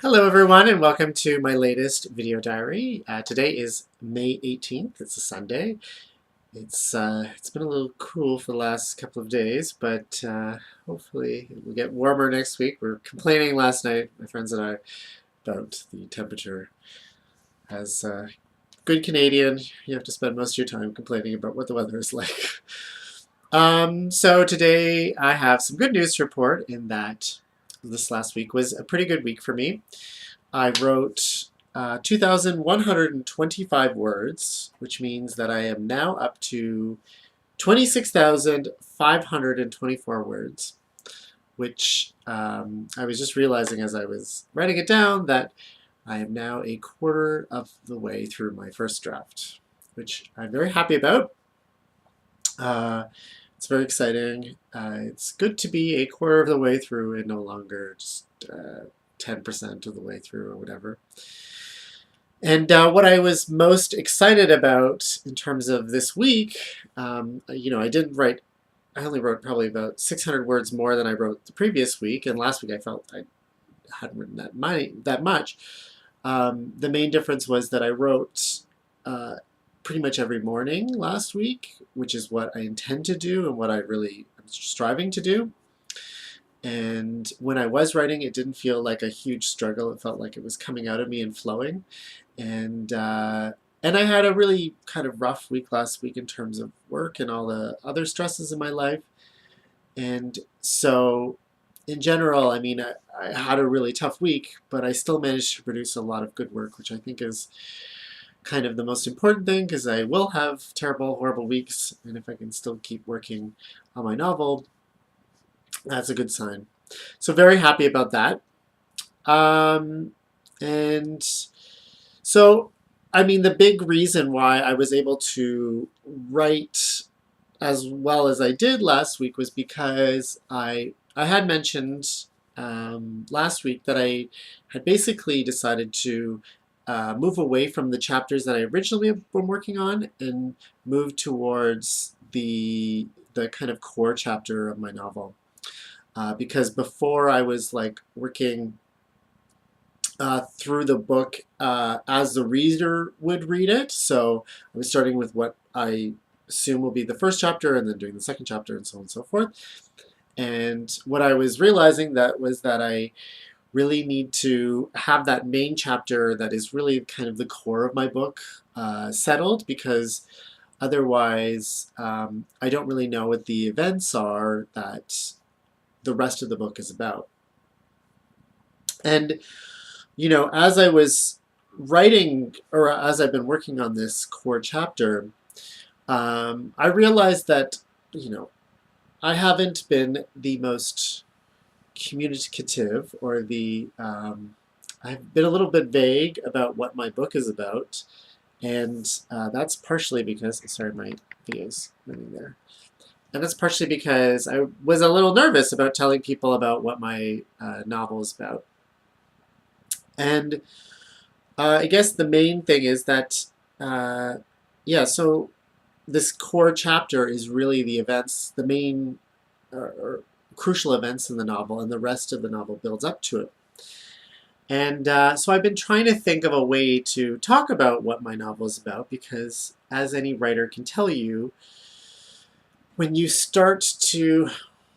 Hello everyone and welcome to my latest video diary. Today is May 18th. It's a Sunday. It's been a little cool for the last couple of days, but hopefully it will get warmer next week. We were complaining last night, my friends and I, about the temperature. As a good Canadian, you have to spend most of your time complaining about what the weather is like. So today I have some good news to report in that this last week was a pretty good week for me. I wrote 2,125 words, which means that I am now up to 26,524 words, which I was just realizing as I was writing it down that I am now a quarter of the way through my first draft, which I'm very happy about. It's very exciting. It's good to be a quarter of the way through and no longer just 10% of the way through or whatever. And what I was most excited about in terms of this week, I only wrote probably about 600 words more than I wrote the previous week, and last week I felt I hadn't written that much. The main difference was that I wrote pretty much every morning last week, which is what I intend to do and what I really am striving to do. And when I was writing, it didn't feel like a huge struggle. It felt like it was coming out of me and flowing. And I had a really kind of rough week last week in terms of work and all the other stresses in my life. And so in general, I mean, I had a really tough week, but I still managed to produce a lot of good work, which I think is kind of the most important thing, because I will have terrible, horrible weeks, and if I can still keep working on my novel, that's a good sign. So very happy about that. And so, I mean, the big reason why I was able to write as well as I did last week was because I had mentioned last week that I had basically decided to move away from the chapters that I originally been working on and move towards the kind of core chapter of my novel. Because before I was like working through the book as the reader would read it. So I was starting with what I assume will be the first chapter and then doing the second chapter and so on and so forth. And what I was realizing was that I really need to have that main chapter that is really kind of the core of my book settled, because otherwise I don't really know what the events are that the rest of the book is about. And, you know, as I was writing, or as I've been working on this core chapter, I realized that, you know, I haven't been the most communicative, or I've been a little bit vague about what my book is about, and that's partially because, sorry, my video's running there. And that's partially because I was a little nervous about telling people about what my novel is about. And I guess the main thing is that, yeah, so this core chapter is really the events, the main or crucial events in the novel, and the rest of the novel builds up to it. And so I've been trying to think of a way to talk about what my novel is about, because as any writer can tell you, when you start to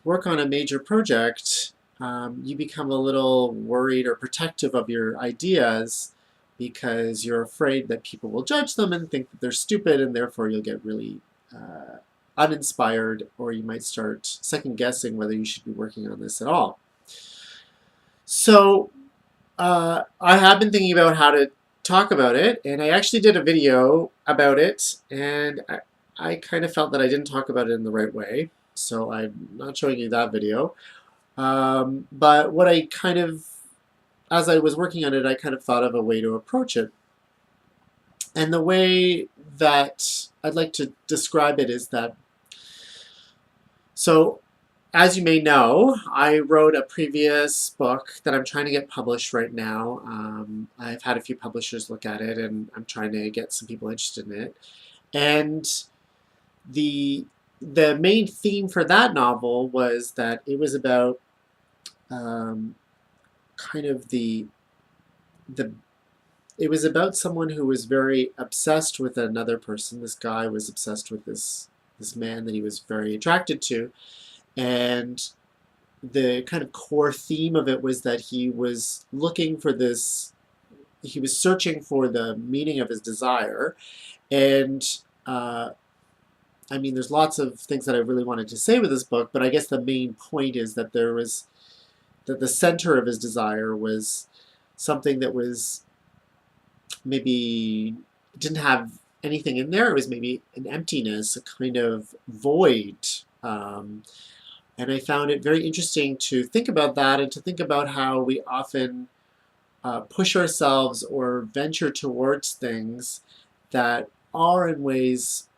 work on a major project, you become a little worried or protective of your ideas because you're afraid that people will judge them and think that they're stupid, and therefore you'll get really uninspired, or you might start second-guessing whether you should be working on this at all. So I have been thinking about how to talk about it, and I actually did a video about it, and I kind of felt that I didn't talk about it in the right way, so I'm not showing you that video. But what I kind of, as I was working on it, I kind of thought of a way to approach it. And the way that I'd like to describe it is that, so as you may know, I wrote a previous book that I'm trying to get published right now. I've had a few publishers look at it, and I'm trying to get some people interested in it. And the main theme for that novel was that it was about kind of the the it was about someone who was very obsessed with another person. This guy was obsessed with this man that he was very attracted to, and the kind of core theme of it was that he was looking for this. He was searching for the meaning of his desire, and I mean, there's lots of things that I really wanted to say with this book, but I guess the main point is that that the center of his desire was something that was maybe didn't have anything in there. It was maybe an emptiness, a kind of void. And I found it very interesting to think about that and to think about how we often push ourselves or venture towards things that are in ways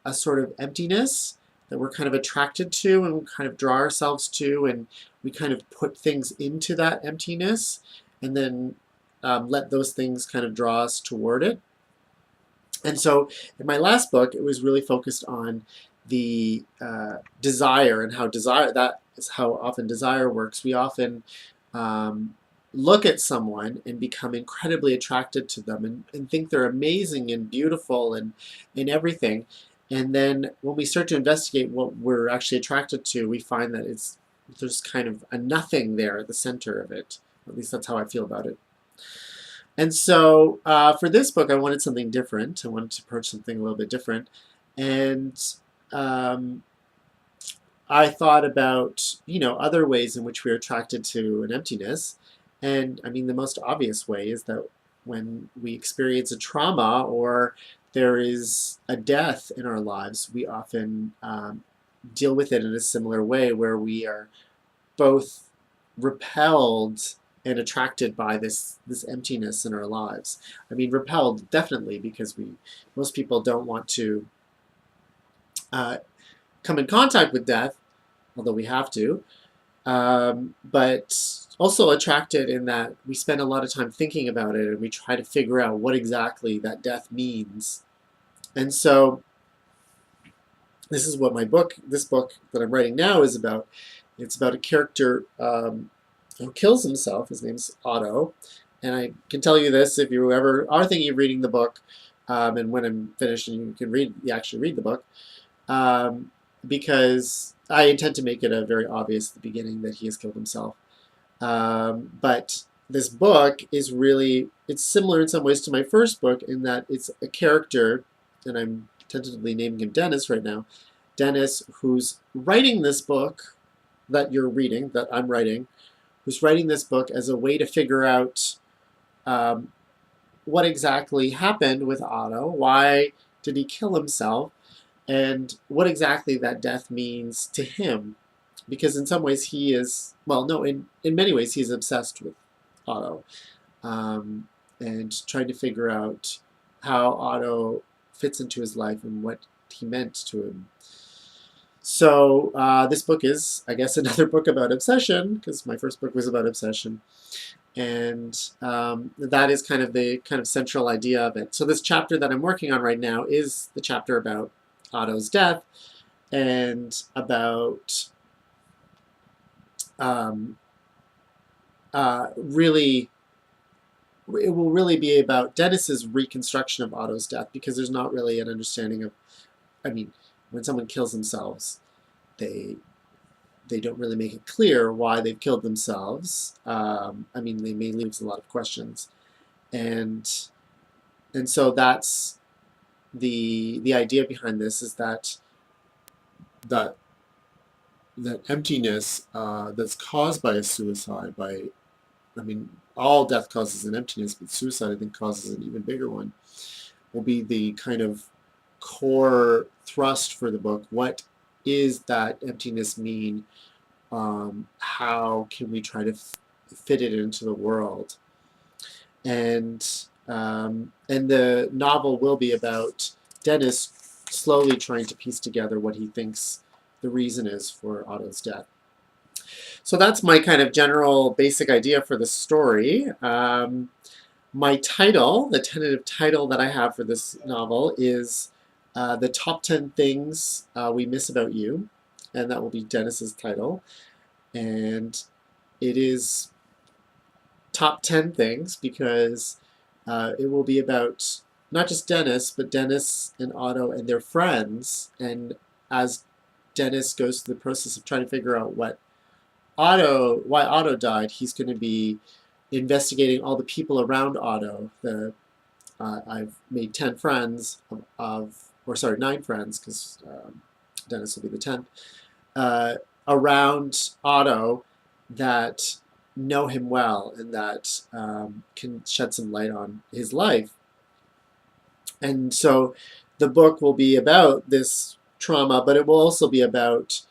a sort of emptiness that we're kind of attracted to and we kind of draw ourselves to, and we kind of put things into that emptiness and then let those things kind of draw us toward it. And so in my last book, it was really focused on the desire and how desire, that is how often desire works. We often look at someone and become incredibly attracted to them and think they're amazing and beautiful and everything. And then when we start to investigate what we're actually attracted to, we find that there's kind of a nothing there at the center of it. At least that's how I feel about it. And so for this book, I wanted something different. I wanted to approach something a little bit different. And I thought about, other ways in which we are attracted to an emptiness. And I mean, the most obvious way is that when we experience a trauma or there is a death in our lives, we often deal with it in a similar way where we are both repelled and attracted by this emptiness in our lives. I mean, repelled definitely because most people don't want to come in contact with death, although we have to. But also attracted in that we spend a lot of time thinking about it and we try to figure out what exactly that death means. And so this is what this book that I'm writing now is about. It's about a character who kills himself. His name's Otto. And I can tell you this, if you ever are thinking of reading the book, and when I'm finished and you actually read the book, because I intend to make it a very obvious at the beginning that he has killed himself. But this book is it's similar in some ways to my first book in that it's a character, and I'm tentatively naming him Dennis right now, Dennis, who's writing this book that you're reading, that I'm writing, who's writing this book as a way to figure out what exactly happened with Otto, why did he kill himself, and what exactly that death means to him. Because in some ways he is, well, no, in many ways he's obsessed with Otto, and trying to figure out how Otto fits into his life and what he meant to him. So this book is, I guess, another book about obsession, because my first book was about obsession. And that is kind of the central idea of it. So this chapter that I'm working on right now is the chapter about Otto's death and about really, it will really be about Dennis's reconstruction of Otto's death, because there's not really an understanding of, I mean, when someone kills themselves, they don't really make it clear why they've killed themselves. I mean, they may leave a lot of questions, and so that's the idea behind this, is that emptiness that's caused by a suicide, I mean, all death causes an emptiness, but suicide, I think, causes an even bigger one, will be the kind of core thrust for the book. What is that emptiness mean? How can we try to fit it into the world? And the novel will be about Dennis slowly trying to piece together what he thinks the reason is for Otto's death. So that's my kind of general basic idea for the story. My title, the tentative title that I have for this novel, is The Top 10 Things We Miss About You, and that will be Dennis's title. And it is top 10 things because it will be about not just Dennis, but Dennis and Otto and their friends. And as Dennis goes through the process of trying to figure out why Otto died, he's going to be investigating all the people around Otto. I've made 10 friends or sorry, 9 friends, because Dennis will be the 10th, around Otto that know him well and that can shed some light on his life. And so the book will be about this trauma, but it will also be about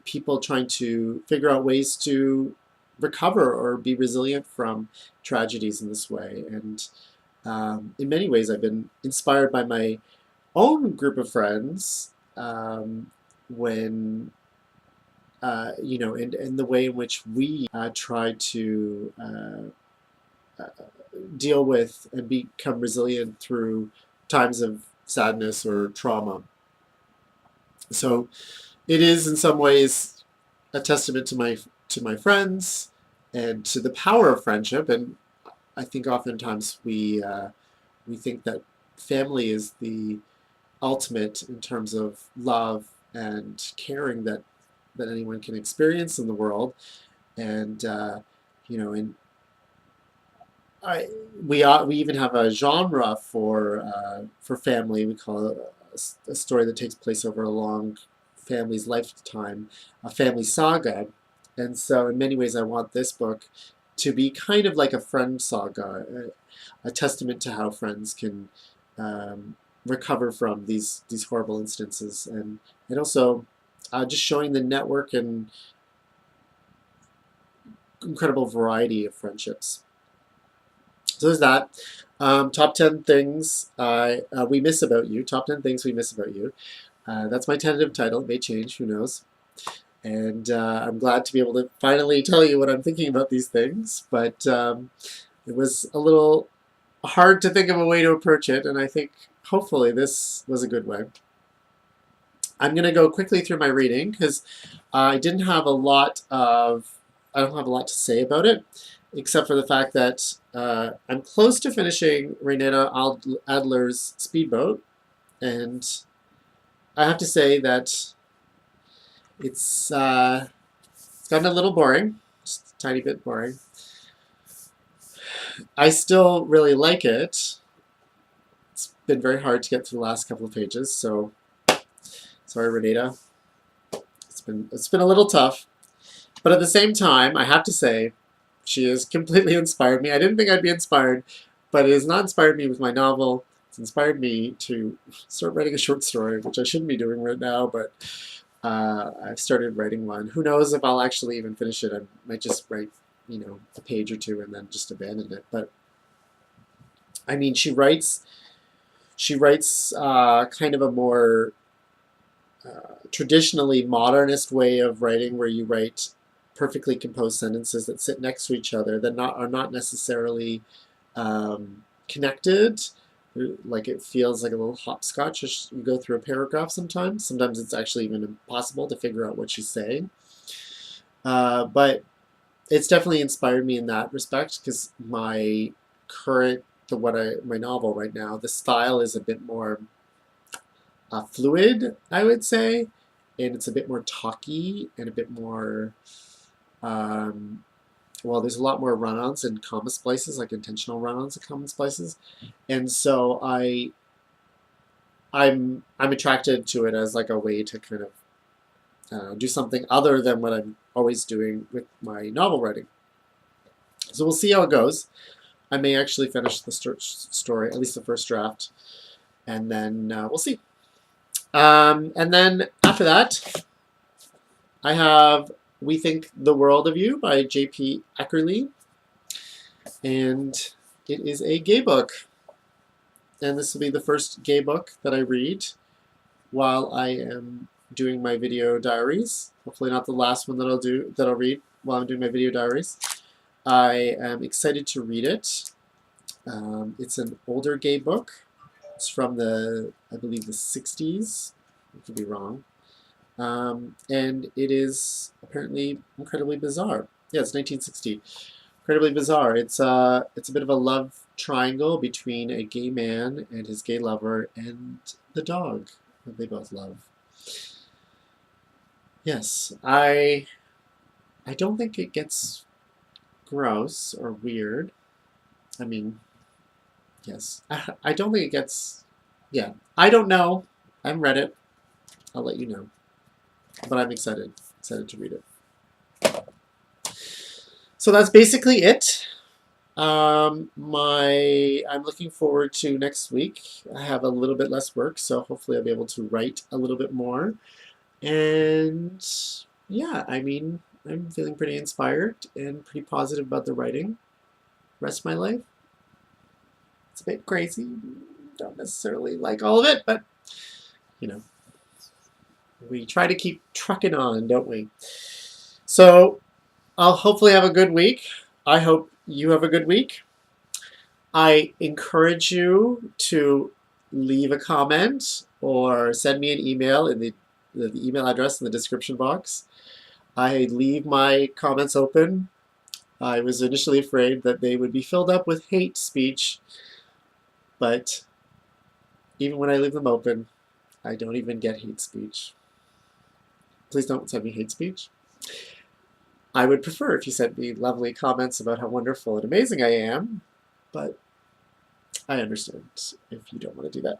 people trying to figure out ways to recover or be resilient from tragedies in this way. And in many ways, I've been inspired by my own group of friends when in the way in which we try to deal with and become resilient through times of sadness or trauma. So it is in some ways a testament to my friends and to the power of friendship. And I think oftentimes we think that family is the ultimate in terms of love and caring that anyone can experience in the world. And and we even have a genre for family. We call it a story that takes place over a long family's lifetime, a family saga. And so, in many ways, I want this book to be kind of like a friend saga, a testament to how friends can recover from these horrible instances, and also just showing the network and incredible variety of friendships. So there's that. Top 10 things we miss about you. Top 10 things we miss about you. That's my tentative title. It may change, who knows. And I'm glad to be able to finally tell you what I'm thinking about these things. But it was a little hard to think of a way to approach it. And I think hopefully this was a good way. I'm going to go quickly through my reading because I don't have a lot to say about it, except for the fact that I'm close to finishing Renata Adler's Speedboat, and I have to say that it's gotten a little boring, just a tiny bit boring. I still really like it. It's been very hard to get through the last couple of pages, so sorry, Renata. It's been a little tough, but at the same time, I have to say, she has completely inspired me. I didn't think I'd be inspired, but it has not inspired me with my novel. It's inspired me to start writing a short story, which I shouldn't be doing right now, but I've started writing one. Who knows if I'll actually even finish it. I might just write, a page or two and then just abandon it. But I mean, she writes kind of a more traditionally modernist way of writing, where you write perfectly composed sentences that sit next to each other that are not necessarily connected. Like it feels like a little hopscotch as you go through a paragraph sometimes. Sometimes it's actually even impossible to figure out what she's saying. But it's definitely inspired me in that respect, because my novel right now, the style is a bit more fluid, I would say, and it's a bit more talky and a bit more there's a lot more run-ons and comma splices, like intentional run-ons and comma splices, and so I'm attracted to it as like a way to kind of do something other than what I'm always doing with my novel writing. So we'll see how it goes. I may actually finish the story, at least the first draft, and then we'll see. And then after that, I have We Think the World of You by J.P. Eckerly, and it is a gay book. And this will be the first gay book that I read while I am doing my video diaries. Hopefully not the last one that I'll read while I'm doing my video diaries. I am excited to read it. It's an older gay book. It's from I believe the 60s. I could be wrong. And it is apparently incredibly bizarre. Yeah, it's 1960. incredibly bizarre. It's a bit of a love triangle between a gay man and his gay lover and the dog that they both love. Yes, I don't think it gets gross or weird. I mean, yes, I don't think it gets. Yeah, I don't know. I haven't read it. I'll let you know. But I'm excited to read it. So that's basically it. I'm looking forward to next week. I have a little bit less work, so hopefully I'll be able to write a little bit more. And yeah, I mean, I'm feeling pretty inspired and pretty positive about the writing. Rest of my life. It's a bit crazy. Don't necessarily like all of it, but you know, we try to keep trucking on, don't we? So I'll hopefully have a good week. I hope you have a good week. I encourage you to leave a comment or send me an email in the email address in the description box. I leave my comments open. I was initially afraid that they would be filled up with hate speech, but even when I leave them open, I don't even get hate speech. Please don't send me hate speech. I would prefer if you sent me lovely comments about how wonderful and amazing I am, but I understand if you don't want to do that.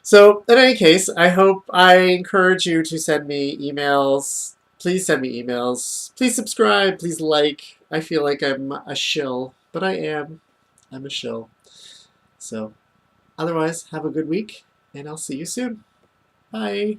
So, in any case, I encourage you to send me emails. Please send me emails. Please subscribe. Please like. I feel like I'm a shill, but I am. I'm a shill. So, otherwise, have a good week, and I'll see you soon. Bye.